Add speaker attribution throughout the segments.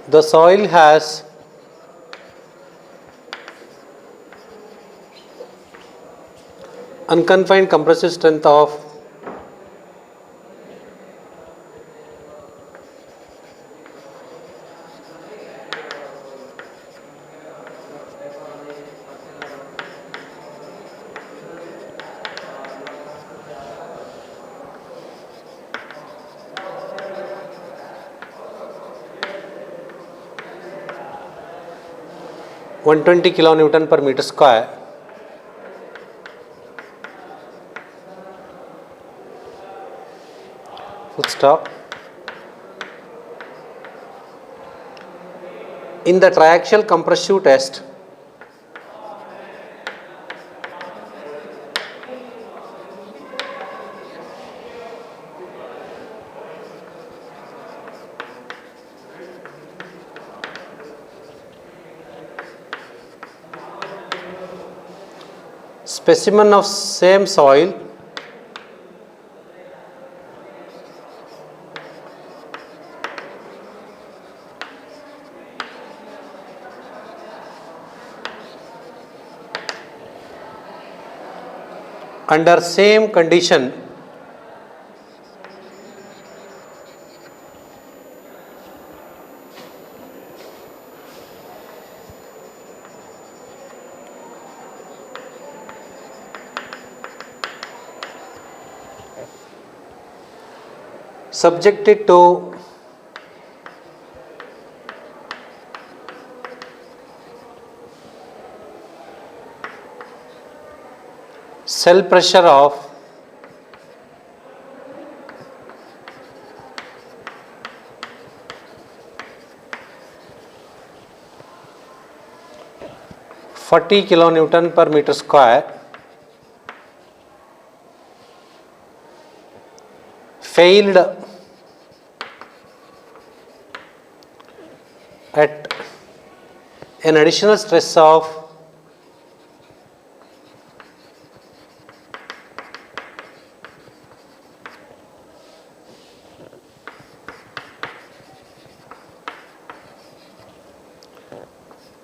Speaker 1: The soil has unconfined compressive strength of 120 kilonewton per meter square. Full stop. In the triaxial compressive test, specimen of same soil under same condition subjected to cell pressure of 40 kilonewton per meter square, failed at an additional stress of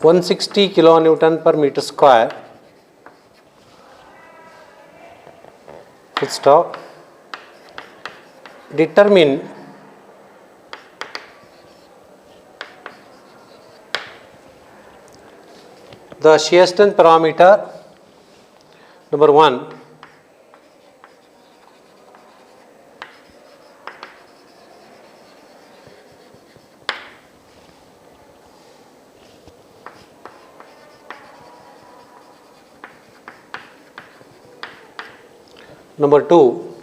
Speaker 1: 160 kilonewton per meter square. Full stop. Determine the shear strength parameter number 1. Number 2,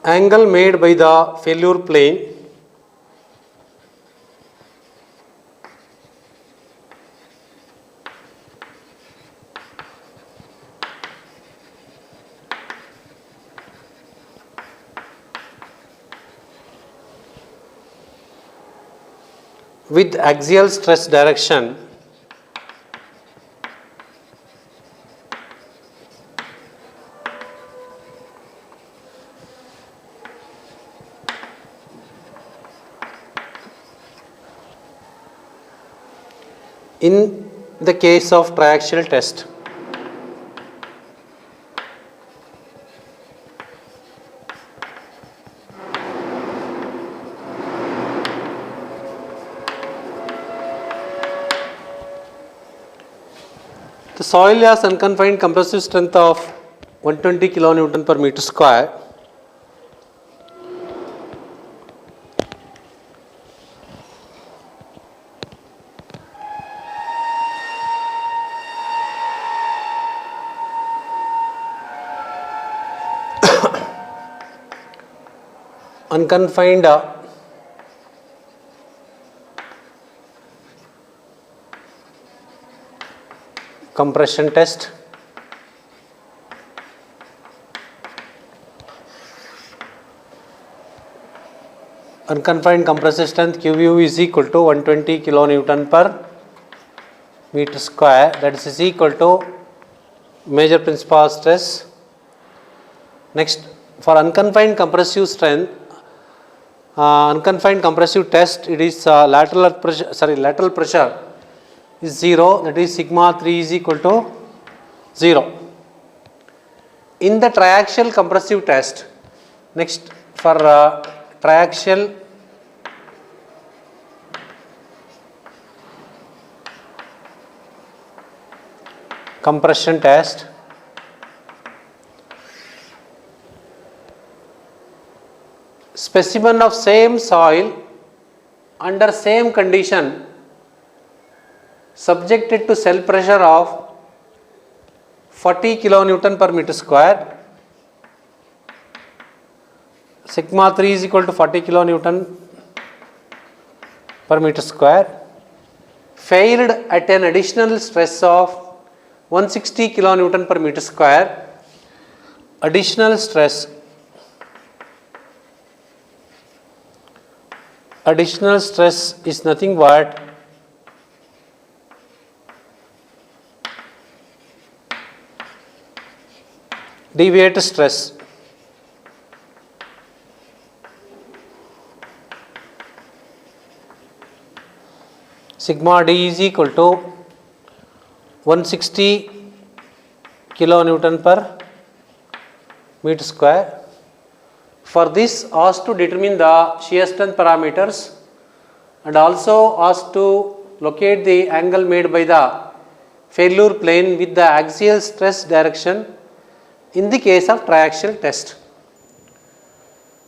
Speaker 1: angle made by the failure plane with axial stress direction in the case of triaxial test. The soil has unconfined compressive strength of 120 kilonewton per meter square. Unconfined compression test. Unconfined compressive strength QU is equal to 120 kilonewton per meter square, that is equal to major principal stress. Next, for unconfined compressive strength, unconfined compressive test, it is lateral pressure is 0, that is sigma 3 is equal to 0. In the triaxial compressive test, next for triaxial compression test, specimen of same soil under same condition subjected to cell pressure of 40 kilonewton per meter square, sigma 3 is equal to 40 kilonewton per meter square, failed at an additional stress of 160 kilonewton per meter square. Additional stress is nothing but deviate stress. Sigma D is equal to 160 kilonewton per meter square. For this, asked to determine the shear strength parameters and also asked to locate the angle made by the failure plane with the axial stress direction in the case of triaxial test.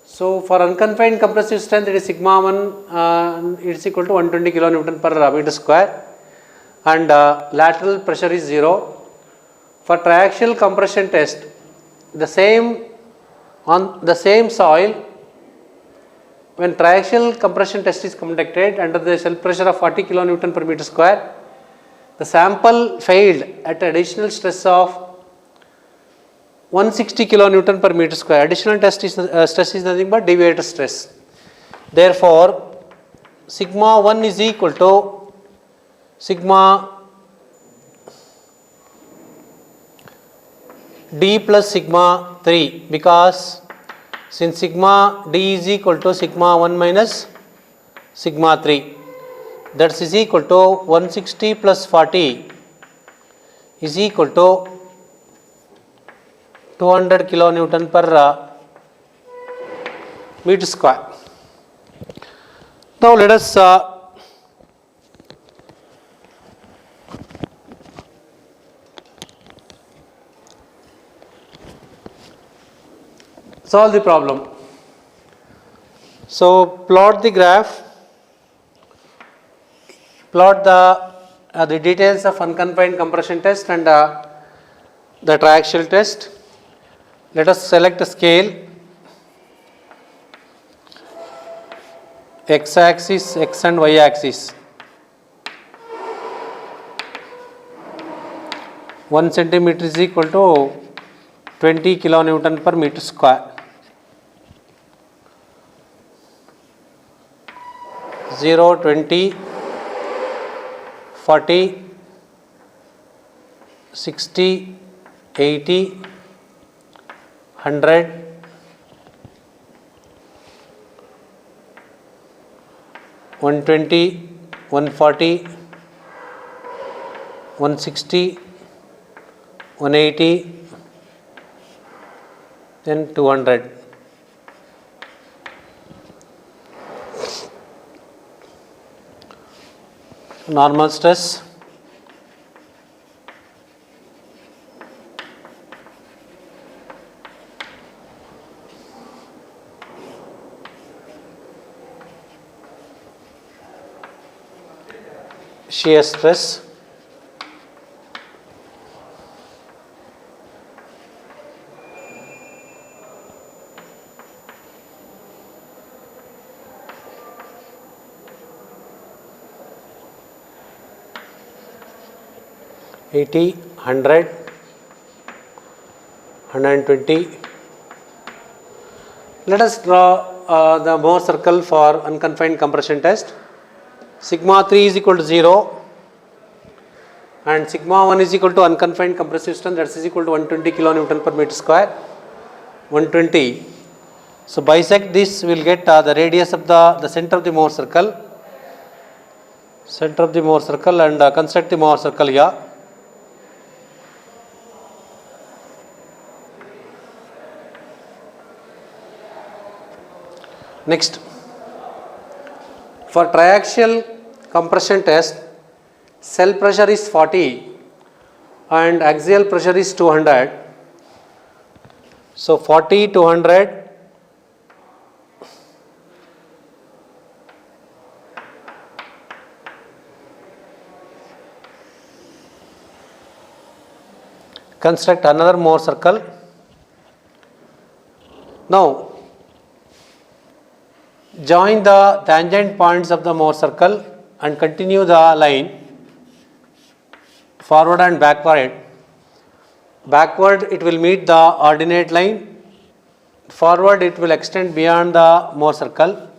Speaker 1: So, for unconfined compressive strength, it is sigma 1 it is equal to 120 kilonewton per meter square and lateral pressure is 0. For triaxial compression test, the same on the same soil, when triaxial compression test is conducted under the cell pressure of 40 kilonewton per meter square, the sample failed at additional stress of 160 kilonewton per meter square. Additional stress is nothing but deviator stress. Therefore, sigma 1 is equal to sigma D plus sigma 3, because since sigma D is equal to sigma 1 minus sigma 3, that is equal to 160 plus 40 is equal to 200 kilonewton per meter square. Now let us solve the problem. So plot the graph, plot the details of unconfined compression test and the triaxial test. Let us select a scale, x axis, x and y axis. 1 centimeter is equal to 20 kilonewton per meter square. 0, 20, 40, 60, 80, 100, 120, 140, 160, 180, then 200. Normal stress, shear stress, $80, 100, 120. Let us draw the Mohr circle for unconfined compression test. Sigma 3 is equal to 0 and sigma 1 is equal to unconfined compressive strength, that is equal to 120 kilonewton per meter square. 120 So bisect this, we will get the radius of the center of the Mohr circle. Center of the Mohr circle, and construct the Mohr circle here. Next, for triaxial compression test, cell pressure is 40 and axial pressure is 200. So 40, 200. Construct another Mohr circle. Now, join the tangent points of the Mohr circle and continue the line forward and backward. Backward it will meet the ordinate line, forward it will extend beyond the Mohr circle,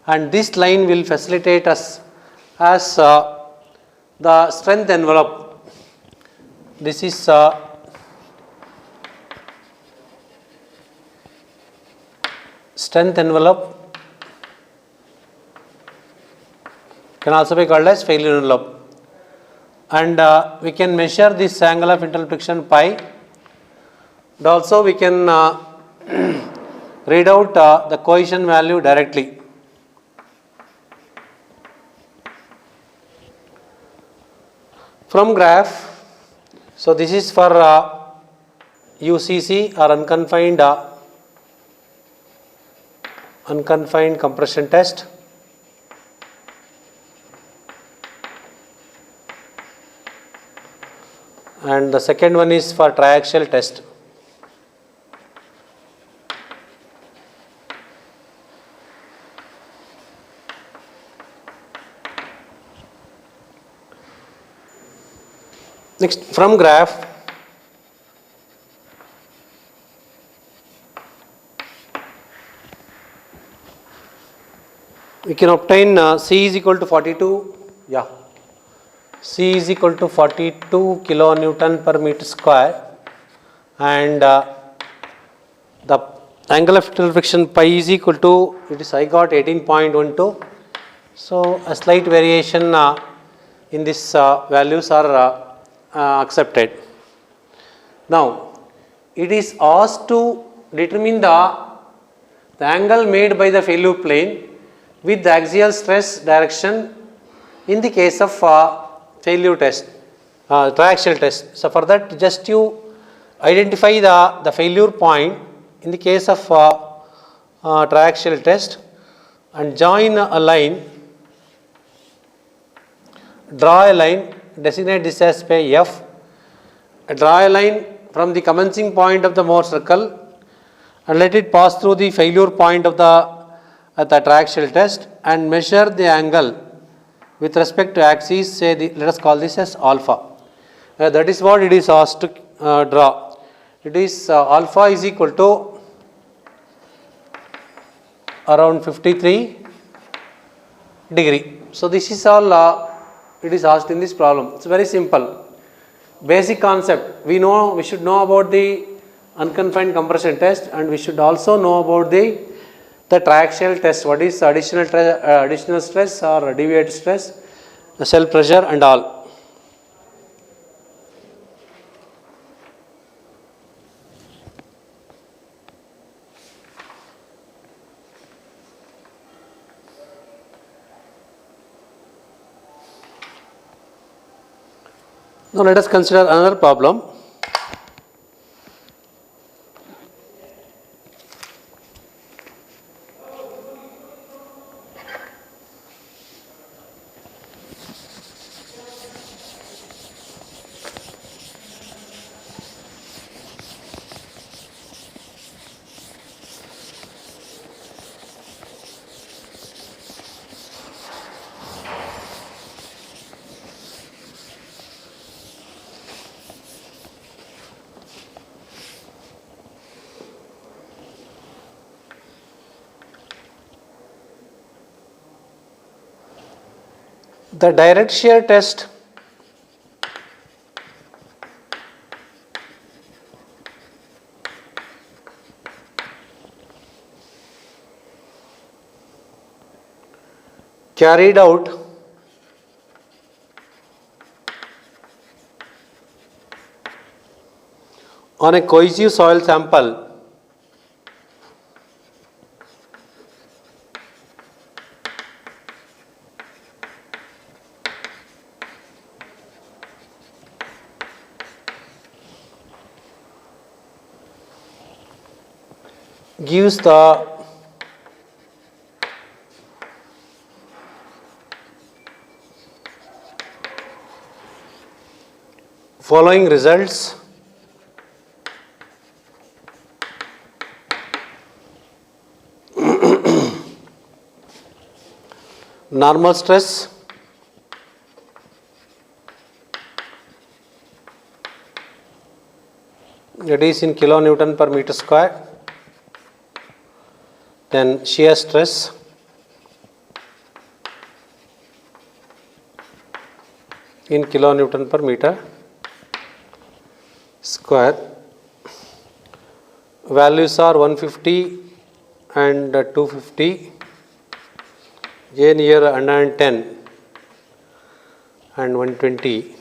Speaker 1: and this line will facilitate us as the strength envelope. This is strength envelope, can also be called as failure envelope, and we can measure this angle of internal friction pi, and also we can read out the cohesion value directly. From graph, so this is for UCC or unconfined compression test. And the second one is for triaxial test. Next, from graph, we can obtain C is equal to 42. Yeah. C is equal to 42 kilonewton per meter square, and the angle of internal friction pi is equal to, I got 18.12. So a slight variation in this values are accepted. Now it is asked to determine the angle made by the failure plane with the axial stress direction in the case of failure test, triaxial test. So for that, just you identify the failure point in the case of triaxial test and join a line, draw a line, designate this as F, draw a line from the commencing point of the Mohr circle and let it pass through the failure point of the triaxial test and measure the angle with respect to axis, say let us call this as alpha. That is what it is asked to draw. It is alpha is equal to around 53 degree. So this is all it is asked in this problem. It's very simple. Basic concept. We should know about the unconfined compression test, and we should also know about the triaxial test. What is additional stress or deviated stress, the cell pressure and all. Now let us consider another problem. The direct shear test carried out on a cohesive soil sample gives the following results. Normal stress, that is in kilonewton per meter square. Then shear stress, in kilonewton per meter square. Values are 150 and 250, J near 110 and 120.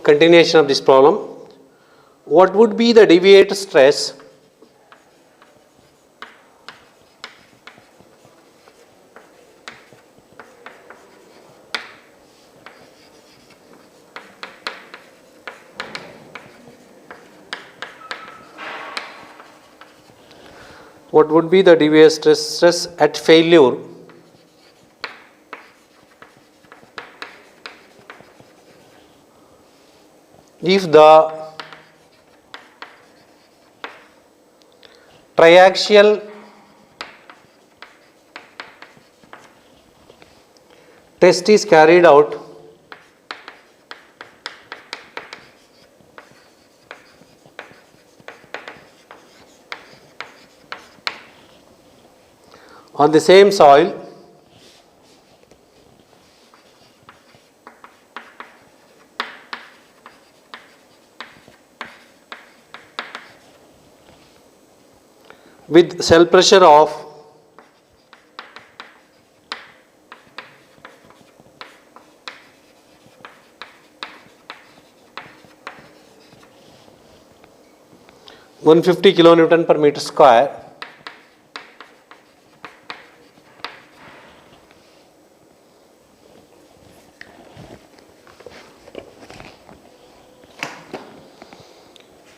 Speaker 1: Continuation of this problem. What would be the deviated stress stress at failure if the triaxial test is carried out on the same soil with cell pressure of 150 kilonewton per meter square.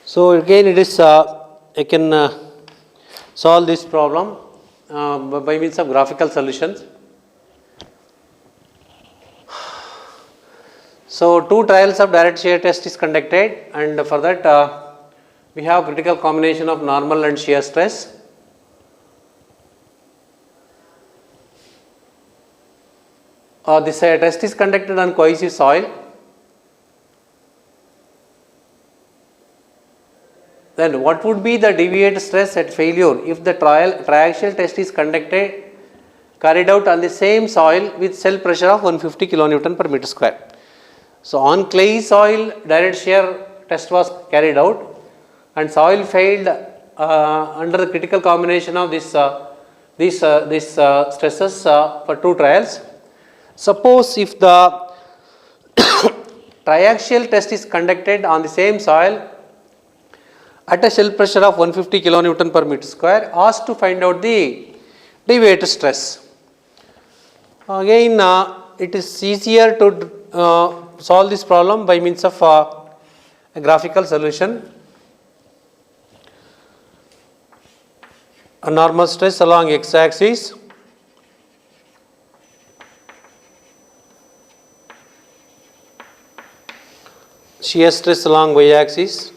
Speaker 1: So again it is I can solve this problem by means of graphical solutions. So two trials of direct shear test is conducted, and for that we have critical combination of normal and shear stress. This test is conducted on cohesive soil. Then what would be the deviated stress at failure if the triaxial test is carried out on the same soil with cell pressure of 150 kilonewton per meter square. So on clay soil direct shear test was carried out and soil failed under the critical combination of these stresses for two trials. Suppose if the triaxial test is conducted on the same soil at a cell pressure of 150 kilonewton per meter square, asked to find out the deviated stress. Again it is easier to solve this problem by means of a graphical solution. A normal stress along x-axis, shear stress along y-axis,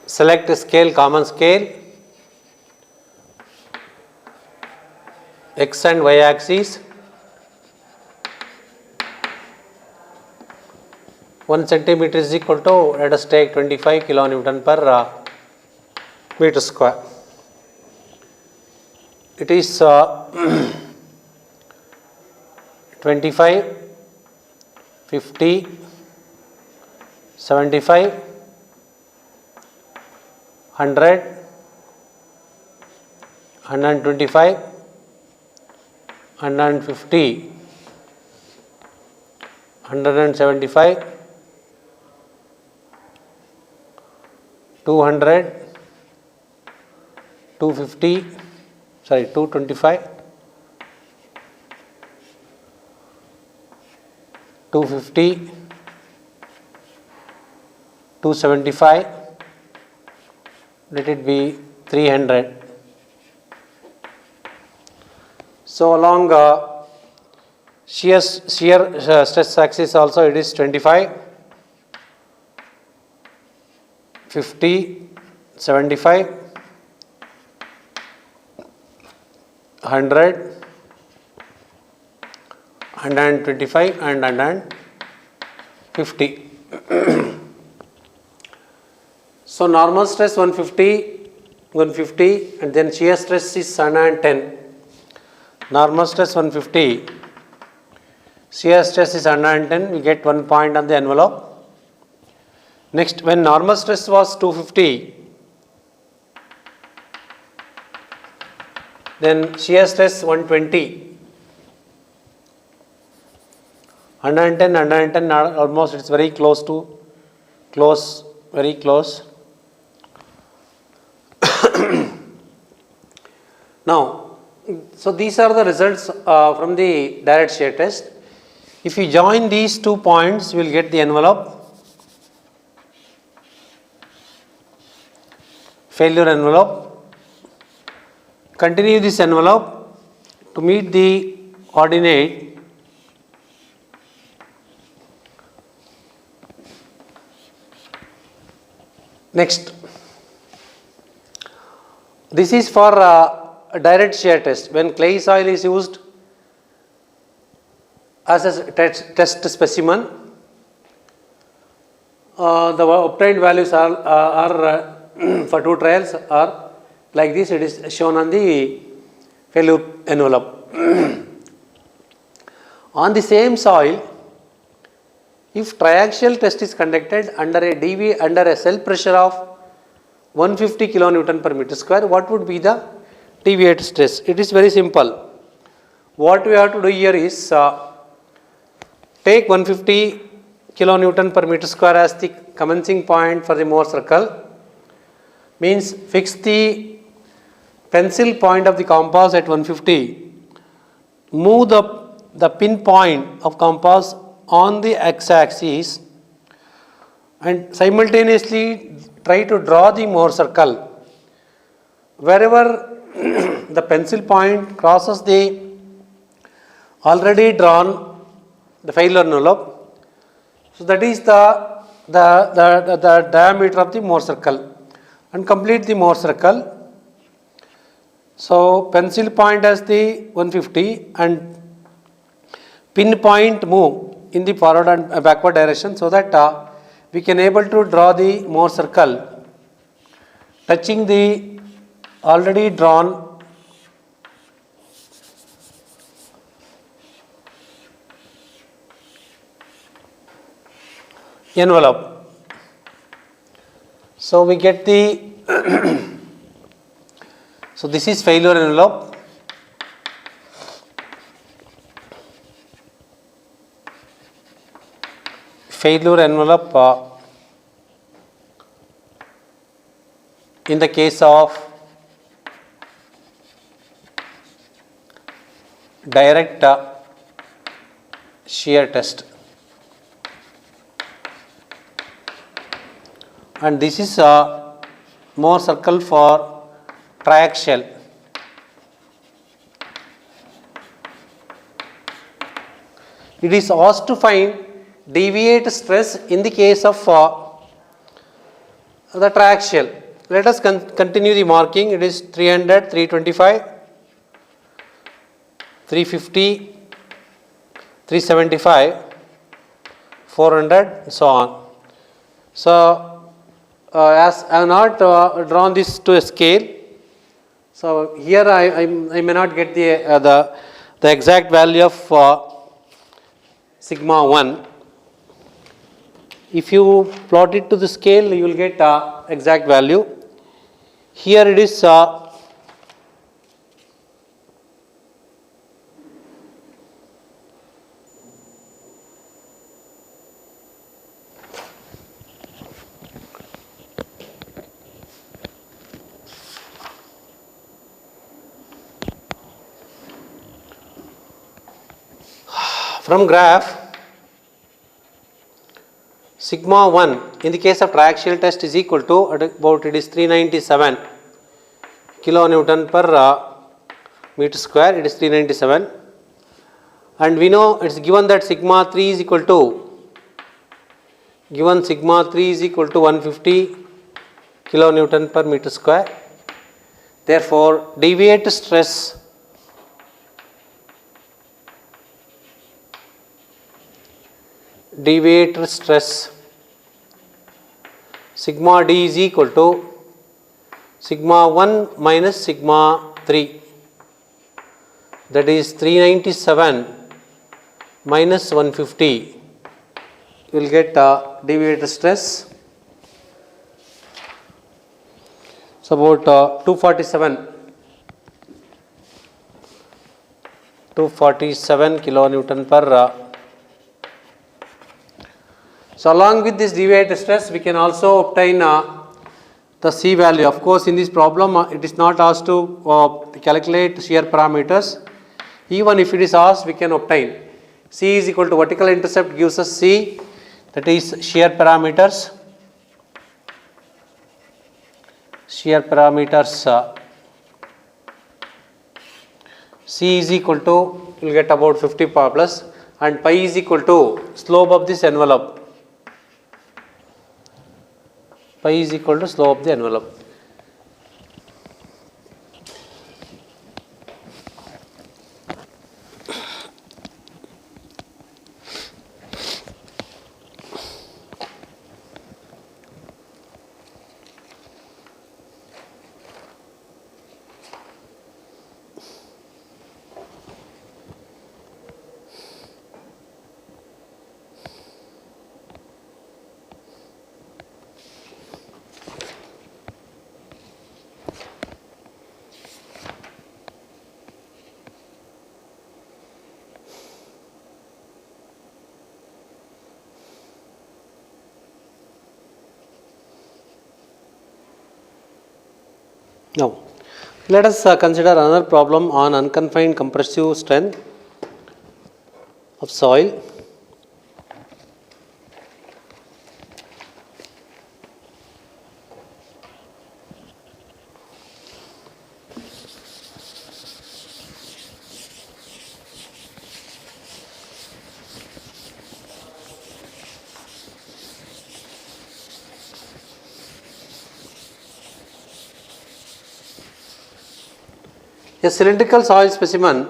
Speaker 1: select a scale, common scale, x and y axis. 1 centimeter is equal to, let us take 25 kilonewton per meter square. It is 25, 50, 75, 100, 125, 150, 175, 200, 250, 225, 250, 275, let it be 300. So along shear stress axis also it is 25, 50, 75, 100, 125 and 150. So normal stress 150 and then shear stress is 110. Normal stress 150, shear stress is 110, we get 1 point on the envelope. Next, when normal stress was 250, then shear stress 120. 110 almost it's very close to very close. Now, so these are the results from the direct shear test. If you join these 2 points, you will get the envelope, failure envelope. Continue this envelope to meet the ordinate. Next, this is for a direct shear test. When clay soil is used as a test specimen, the obtained values are for 2 trials are like this. It is shown on the failure envelope. On the same soil, if triaxial test is conducted under a cell pressure of 150 kilonewton per meter square, what would be the deviated stress? It is very simple. What we have to do here is take 150 kilonewton per meter square as the commencing point for the Mohr circle, means fix the pencil point of the compass at 150, move the pin point of compass on the x-axis and simultaneously try to draw the Mohr circle. Wherever the pencil point crosses the already drawn the failure envelope, so that is the diameter of the Mohr circle, and complete the Mohr circle. So pencil point as the 150 and pin point move in the forward and backward direction, so that we can able to draw the Mohr circle touching the already drawn envelope. So we get the so this is failure envelope. Failure envelope in the case of direct shear test, and this is Mohr circle for triaxial. It is asked to find deviate stress in the case of the triaxial. Let us continue the marking. It is 300, 325, 350, 375, 400, so on. So, as I have not drawn this to a scale, so here I may not get the exact value of sigma 1. If you plot it to the scale, you will get exact value. Here it is from graph sigma 1 in the case of triaxial test is equal to about it is 397 kilonewton per meter square, it is 397, and we know it is given that sigma 3 is equal to 150 kilonewton per meter square. Therefore, deviated stress sigma d is equal to sigma 1 minus sigma 3, that is 397 minus 150. You will get deviated stress. So about 247 kilonewton per so along with this deviated stress, we can also obtain the C value. Of course, in this problem, it is not asked to calculate shear parameters. Even if it is asked, we can obtain. C is equal to vertical intercept gives us C, that is shear parameters. C is equal to, you will get about 50 plus, and pi is equal to slope of this envelope. Pi is equal to slope of the envelope. Now, let us consider another problem on unconfined compressive strength of soil. A cylindrical soil specimen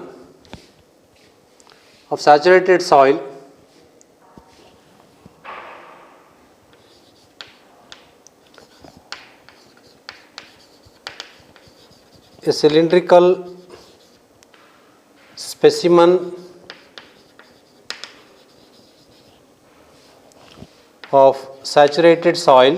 Speaker 1: of saturated soil of saturated soil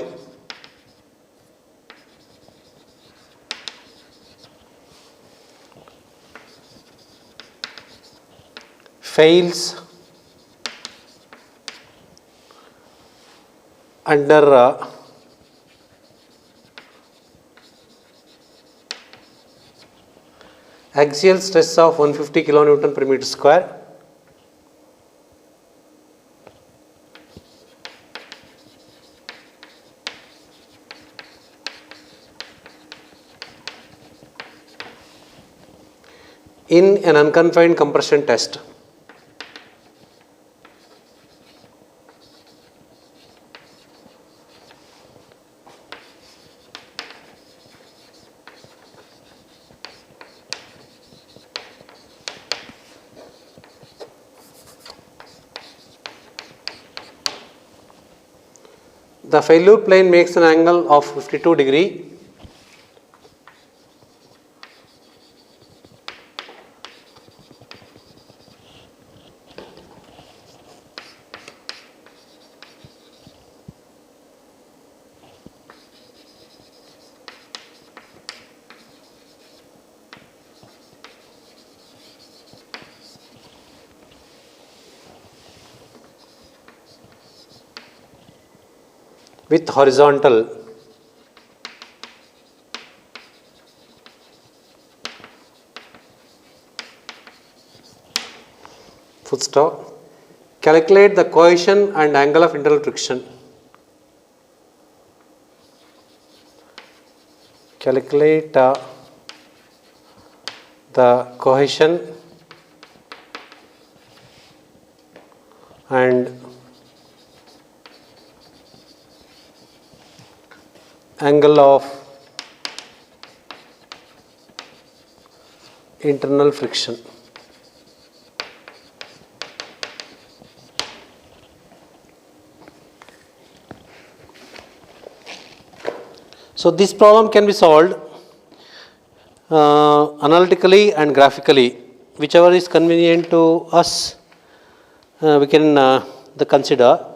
Speaker 1: fails under axial stress of 150 kilonewton per meter square. In an unconfined compression test. The failure plane makes an angle of 52 degree. With horizontal full stop. Calculate the cohesion and angle of internal friction. Calculate the cohesion and angle of internal friction. So this problem can be solved analytically and graphically, whichever is convenient to us. We can consider.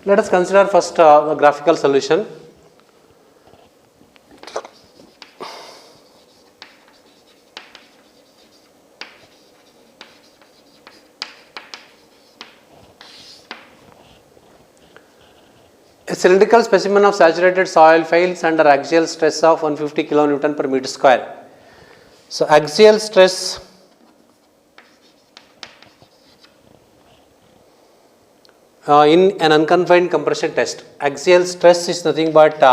Speaker 1: Let us consider first the graphical solution. A cylindrical specimen of saturated soil fails under axial stress of 150 kN per meter square. So axial stress in an unconfined compression test. Axial stress is nothing but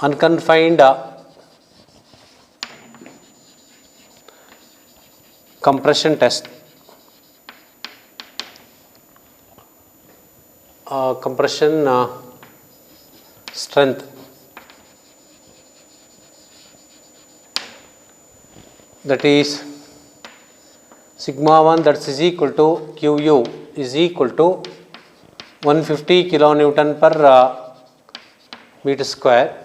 Speaker 1: unconfined compression test. Compression strength. That is sigma 1, that is equal to Qu is equal to 150 kilonewton per meter square.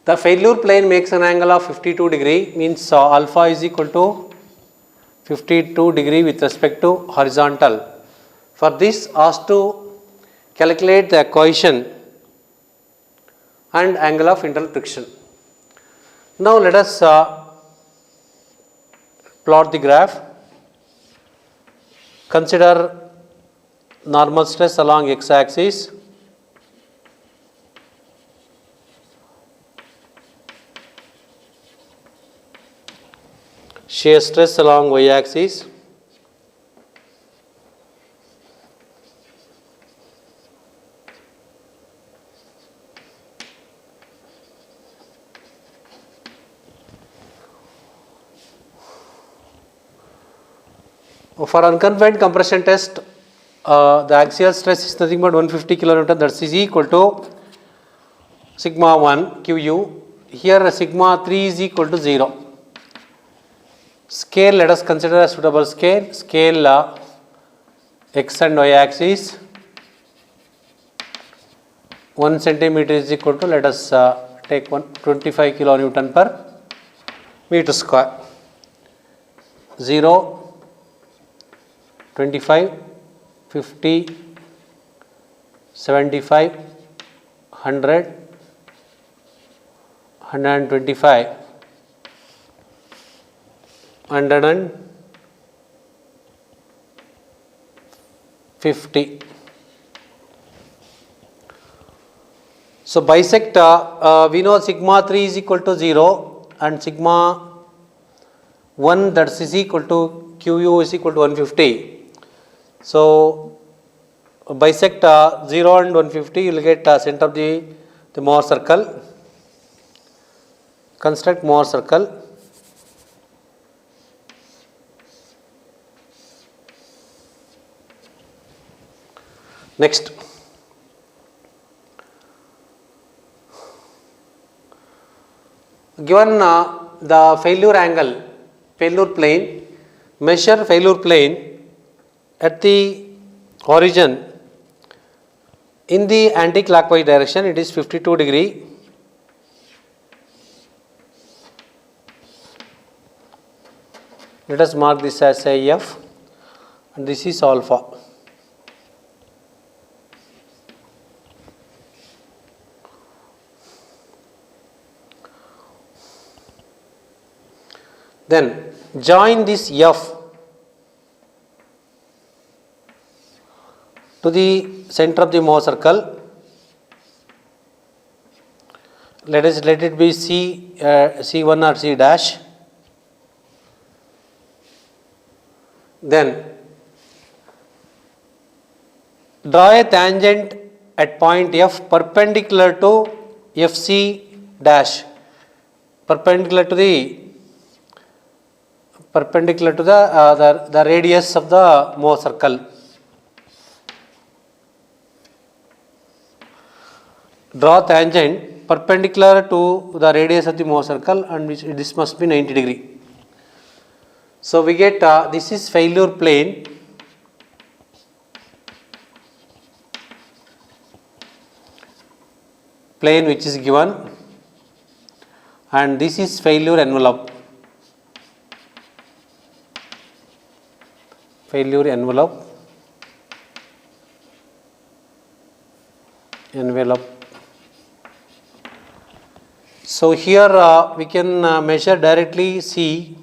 Speaker 1: The failure plane makes an angle of 52 degree, means alpha is equal to 52 degree with respect to horizontal. For this, asked to calculate the cohesion and angle of internal friction. Now let us plot the graph. Consider normal stress along x-axis, shear stress along y-axis, for unconfined compression test, the axial stress is nothing but 150 kilonewton, that is equal to sigma 1 Qu. Here sigma 3 is equal to 0. Scale, let us consider a suitable scale. Scale x and y axis. 1 centimeter is equal to, let us take 25 kilonewton per meter square. 0, 25, 50, 75, 100, 125, 150. So bisect, we know sigma 3 is equal to 0 and sigma 1, that is equal to Qu is equal to 150. So bisect 0 and 150, you will get center of the Mohr circle. Construct Mohr circle. Next, given the failure angle, failure plane, measure failure plane at the origin in the anti-clockwise direction, it is 52 degree. Let us mark this as AF and this is alpha. Then join this F to the center of the Mohr circle. Let it be C1 or C dash. Then draw a tangent at point F perpendicular to FC dash, perpendicular to the radius of the Mohr circle. Draw tangent perpendicular to the radius of the Mohr circle, and this must be 90 degree. So we get this is failure plane. Plane which is given, and this is failure envelope. Failure envelope. So here we can measure directly C.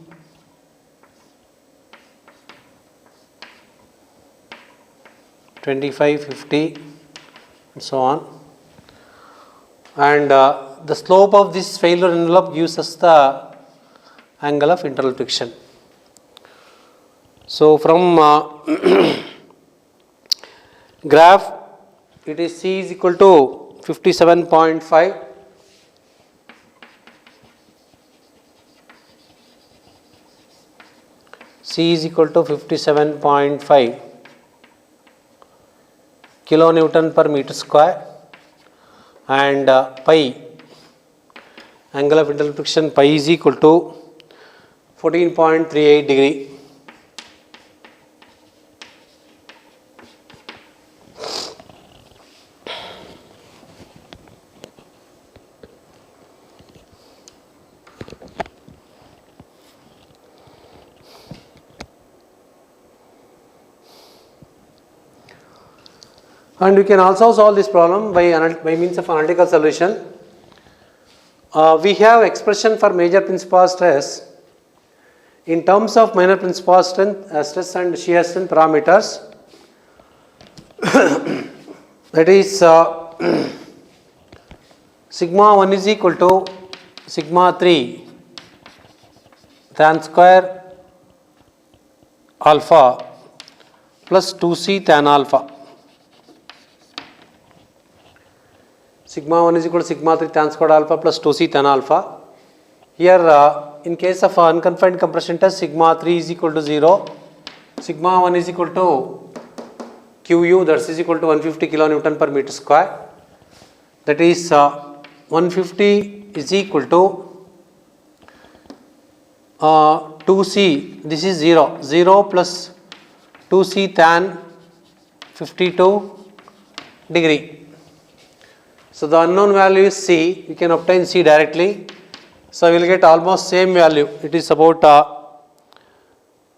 Speaker 1: $25, $50, and so on. And the slope of this failure envelope gives us the angle of internal friction. So from graph, it is C is equal to 57.5. C is equal to 57.5 kilonewton per meter square, and pi, angle of internal friction pi is equal to 14.38 degree. And we can also solve this problem by means of analytical solution. We have expression for major principal stress in terms of minor principal stress and shear strength parameters. That is sigma 1 is equal to sigma 3 tan square alpha plus 2c tan alpha. Sigma 1 is equal to sigma 3 tan squared alpha plus 2c tan alpha. Here in case of unconfined compression test, sigma 3 is equal to 0, sigma 1 is equal to Qu, that is equal to 150 kilonewton per meter square. That is 150 is equal to 2c, this is 0 plus 2c tan 52 degree. So the unknown value is C, we can obtain C directly. So we will get almost same value, it is about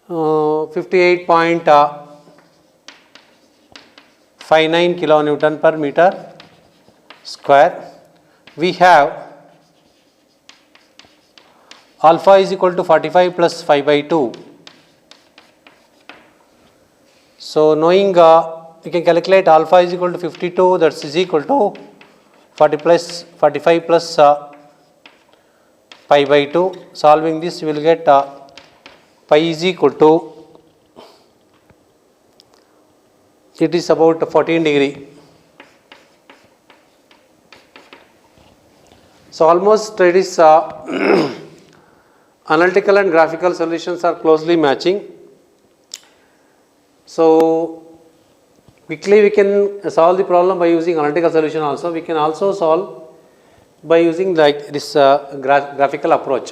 Speaker 1: 58.59 kilonewton per meter square. We have alpha is equal to 45 plus 5 by 2. So knowing we can calculate alpha is equal to 52, that is equal to 45 plus pi by 2. Solving this, you will get pi is equal to it is about 14 degree. So almost it is analytical and graphical solutions are closely matching. So quickly we can solve the problem by using analytical solution also. We can also solve by using like this graphical approach.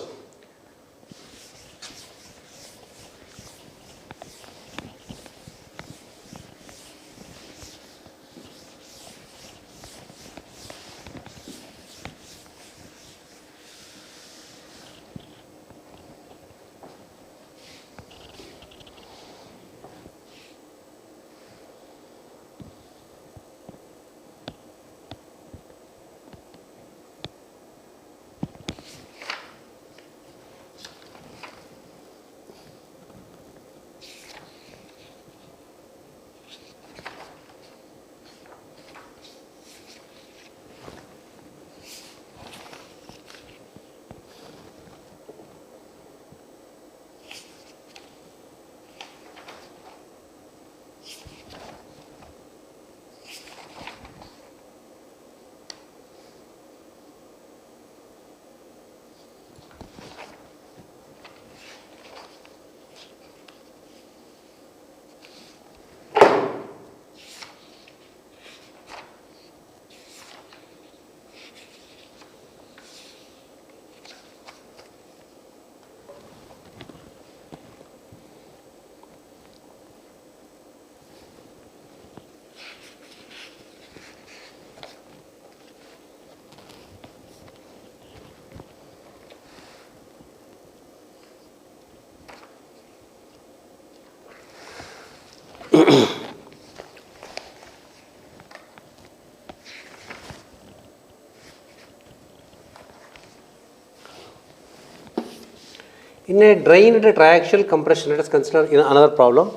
Speaker 1: In a drained triaxial compression, let us consider in another problem.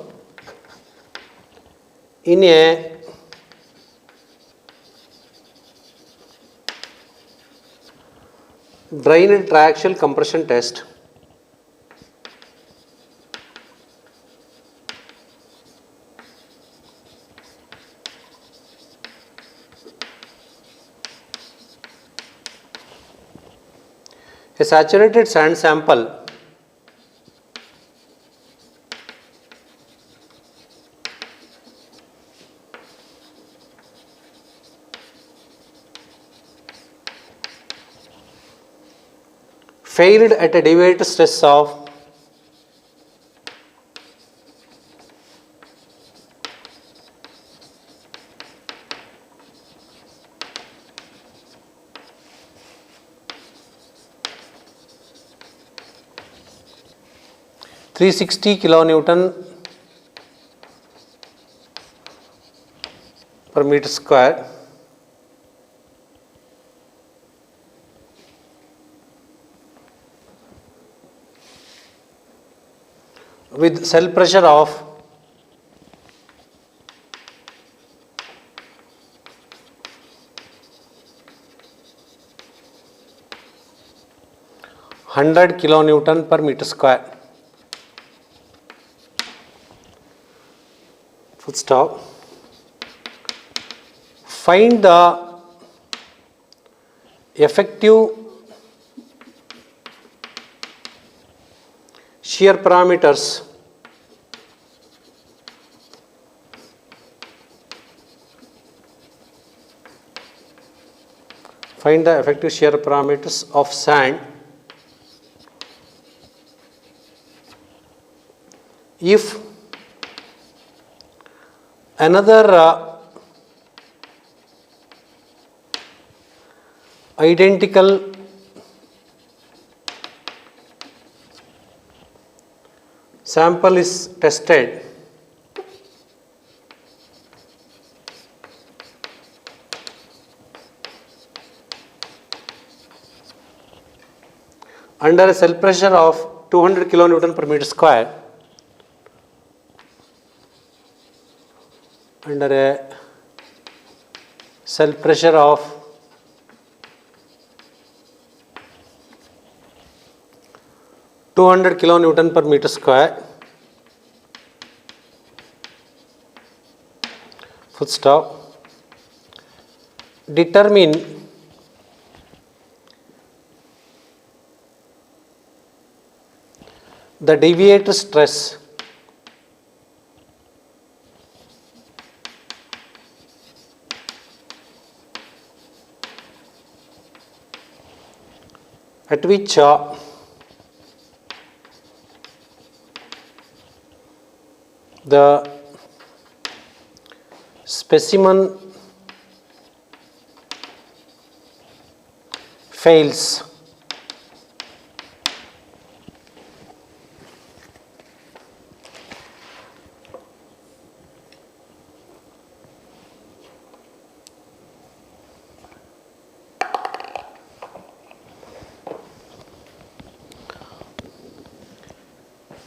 Speaker 1: In a drained triaxial compression test, a saturated sand sample failed at a deviated stress of 360 kilonewton per meter square with cell pressure of 100 kilonewton per meter square. Full stop. Find the effective shear parameters of sand if another identical sample is tested under a cell pressure of 200 kilonewton per meter square, under a cell pressure of 200 kilonewton per meter square, full stop. Determine the deviator stress at which the specimen fails.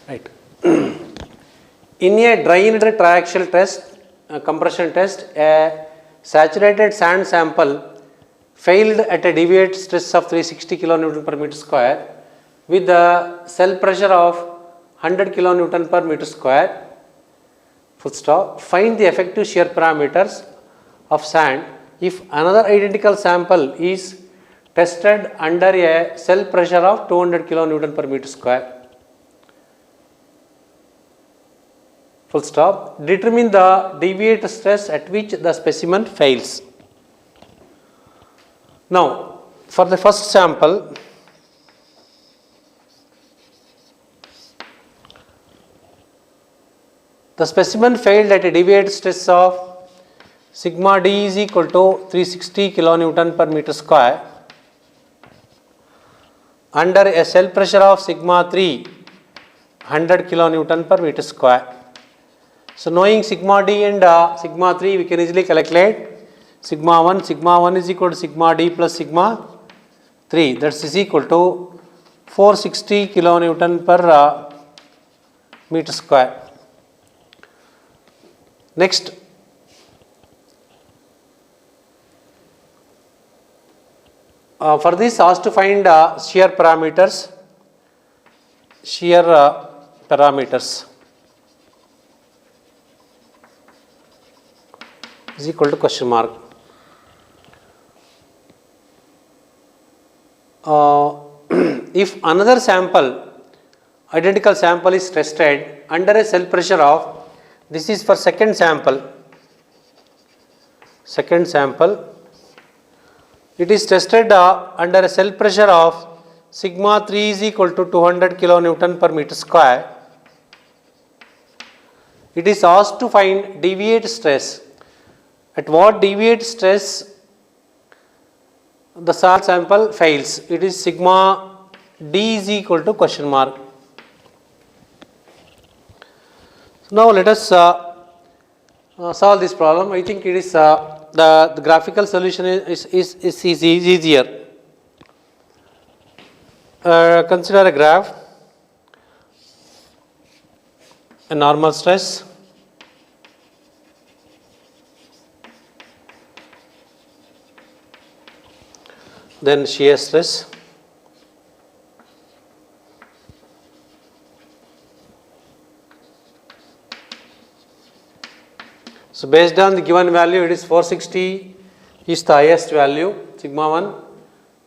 Speaker 1: Right. In a drained triaxial test, compression test, a saturated sand sample failed at a deviated stress of 360 kN per meter square with the cell pressure of 100 kN per meter square. Full stop. Find the effective shear parameters of sand if another identical sample is tested under a cell pressure of 200 kN per meter square. Full stop. Determine the deviator stress at which the specimen fails. Now, for the first sample, the specimen failed at a deviated stress of sigma d is equal to 360 kN per meter square under a cell pressure of sigma 3 100 kN per meter square. So, knowing sigma d and sigma 3, we can easily calculate sigma 1. Sigma 1 is equal to sigma d plus sigma 3, that is equal to 460 kN per meter square. Next, for this asked to find shear parameters. Is equal to question mark. If another sample, identical sample is tested under a cell pressure of, this is for second sample, it is tested under a cell pressure of sigma 3 is equal to 200 kN per meter square. It is asked to find deviate stress. At what deviate stress the sample fails? It is sigma d is equal to question mark. Now let us solve this problem. I think it is the graphical solution is easier. Consider a graph, a normal stress, then shear stress, so based on the given value, it is 460 is the highest value, sigma 1,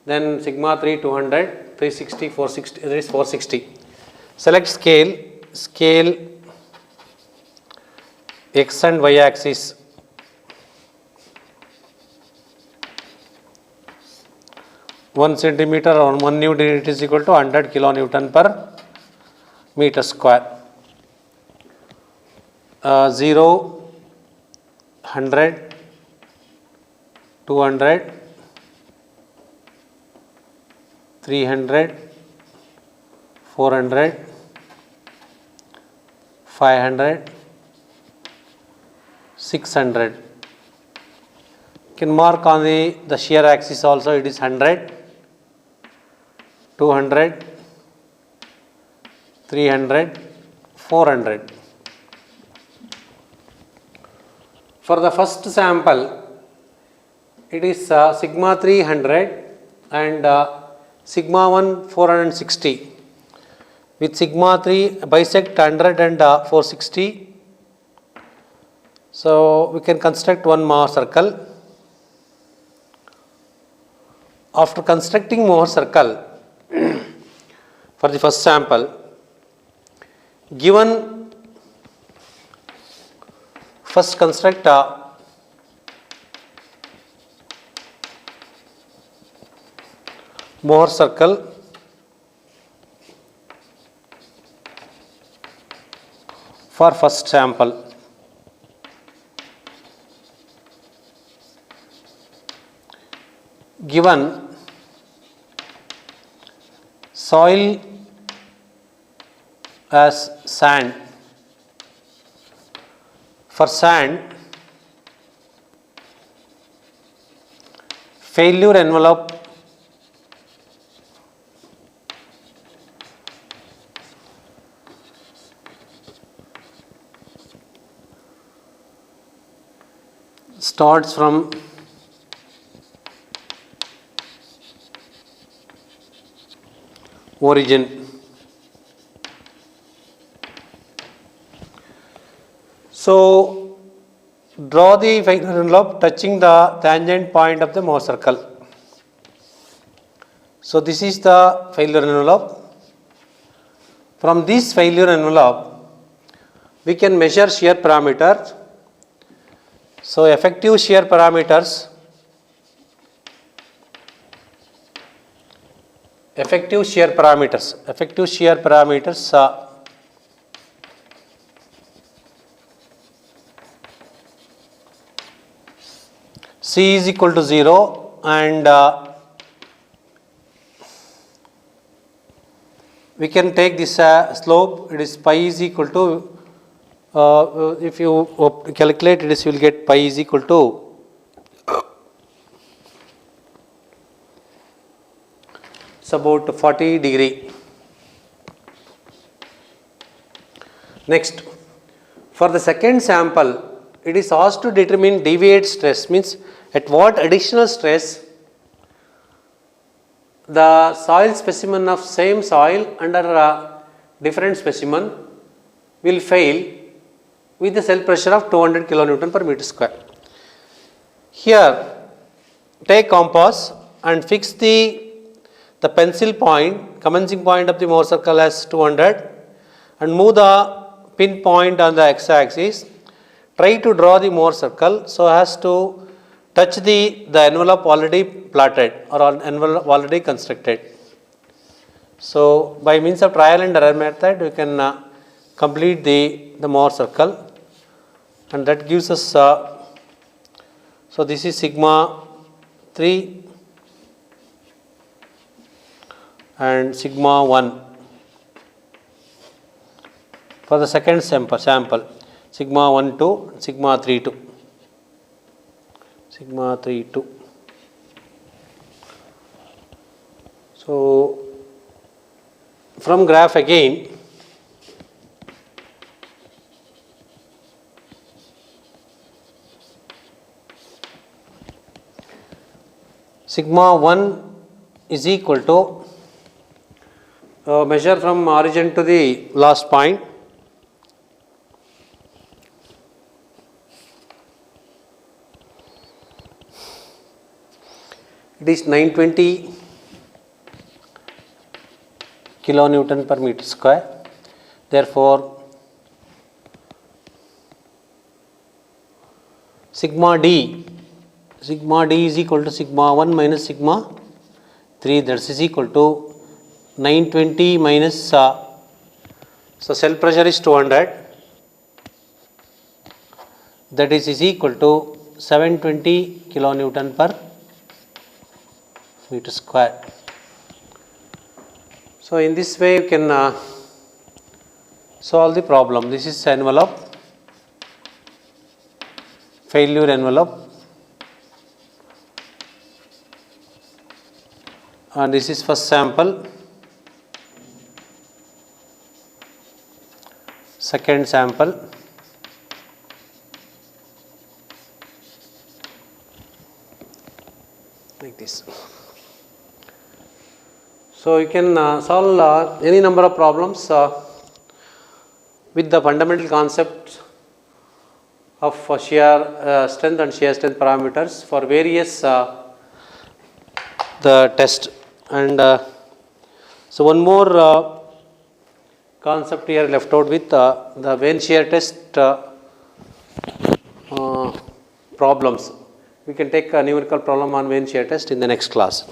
Speaker 1: then sigma 3 200, 360, 460, that is 460. Select scale x and y axis. One centimeter or 1 Newton, it is equal to 100 kN per meter square. 0, 100, 200, 300, 400, 500, 600. You can mark on the shear axis also, it is 100, 200, 300, 400. For the first sample, it is sigma 300 and sigma 1 460. With sigma 3 bisect 100 and 460, So we can construct one Mohr circle. After constructing Mohr circle for the first sample, given first construct Mohr circle for first sample. Given soil as sand, for sand, failure envelope starts from origin. So draw the failure envelope touching the tangent point of the Mohr circle. So this is the failure envelope. From this failure envelope, we can measure shear parameters. So effective shear parameters, C is equal to 0 and we can take this slope, it is pi is equal to, if you calculate this, you will get pi is equal to it's about 40 degree. Next, for the second sample, it is asked to determine deviate stress, means at what additional stress the soil specimen of same soil under a different specimen will fail with the cell pressure of 200 kilonewton per meter square. Here, take compass and fix the pencil point, commencing point of the Mohr circle as 200 and move the pin point on the x-axis. Try to draw the Mohr circle so as to touch the envelope already plotted or envelope already constructed. So by means of trial and error method, we can complete the Mohr circle, and that gives us so this is sigma 3 and sigma 1 for the second sample, sigma 1 2 sigma 3 2. So from graph again, sigma 1 is equal to measure from origin to the last point. It is 920 kilonewton per meter square. Therefore, sigma D is equal to sigma 1 minus sigma 3, that is equal to 920 minus, so cell pressure is 200, that is equal to 720 kilonewton per meter square. So in this way you can solve the problem. This is envelope, failure envelope, and this is first sample, second sample, like this. So you can solve any number of problems with the fundamental concept of shear strength and shear strength parameters for various the test. And so one more concept here left out with the Vane shear test problems. We can take a numerical problem on Vane shear test in the next class.